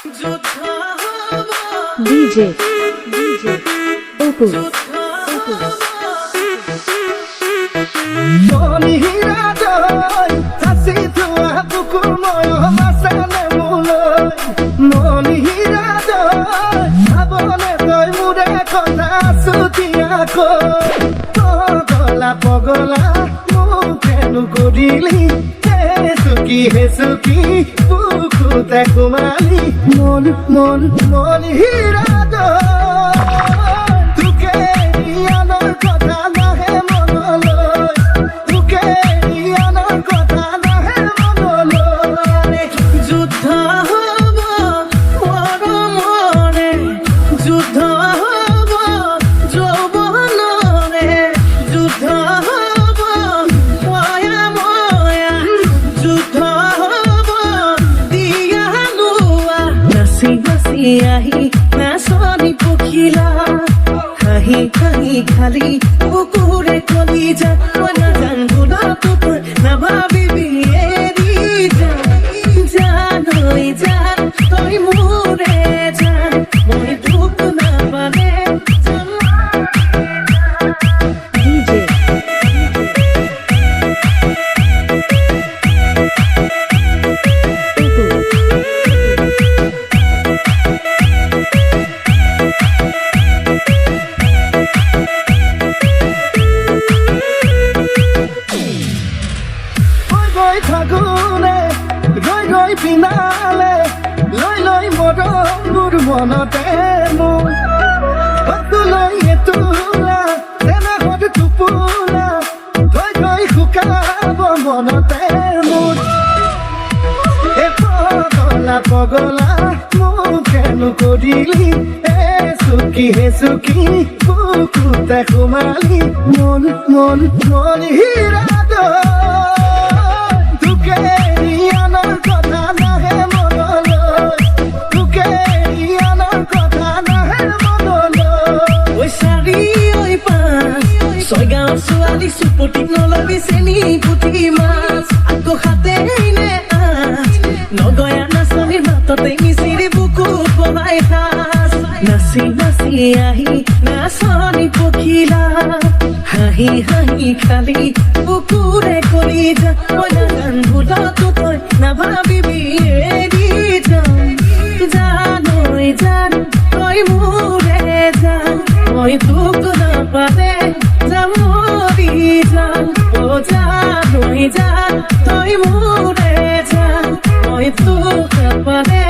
DJ Opus Moni hiradoi Tasi tua buku moyo masane muloi Moni hiradoi Abone toi mure kota suti ako Pogola pogola Mukenu kodili Hesuki buku takumali Mon hiradoi Tuke iyanor kota nahe monoloi Tuke iyanor kota nahe monoloi যুদ্ধ হব মরমরে যুদ্ধ হব যৌবনরে যুদ্ধ হব ময়া ময়া যুদ্ধ হব দিয়া লুয়া নাচি নাচি আহি নাচনি পখিলা হাঁহি হাঁহি খালি বুকুৰে কলি যা মই নাজানো তোক নাভাবিবি এৰি যা জানৈ জান তই মোৰে জান মই তোক নাপালে DJ Opus গৈ থাকোনে গৈ পিনালে লৈ মৰমবোৰ মনতে মোৰ বাটলৈ এটোলা তেনেহ'লে টোপোলা গৈ শুকাব মনতে মোৰ পগলা মোকেনো কৰিলি হেচুকি বুকুতে সোমালি মন হিৰাদৈ তোকে ইয়ানৰ কথা নাহে মনলৈ তোকে ইয়ানৰ কথা নাহে মনলৈ ঐ চাৰি ঐ পাঁচ ছয় গাঁৱৰ ছোৱালী চুপতিক নলবি চেনি পুঠি মাছ আকৌ হাতে নে আঠ নগয়া নাচনীৰ মাততে মিচিৰি বুকু বহাই সাজ নাচি নাচি আহি নাচনী পখিলা হাঁহি হাঁহি খালি বুকুৰে কলি যা মই নাজান ভুলতো তই নাভাবিবি এৰি জানৈ জান তই মোৰে জান মই তোক নাপালে মৰি যাম জানৈ জান তই মোৰে জান মই তোক নাপালে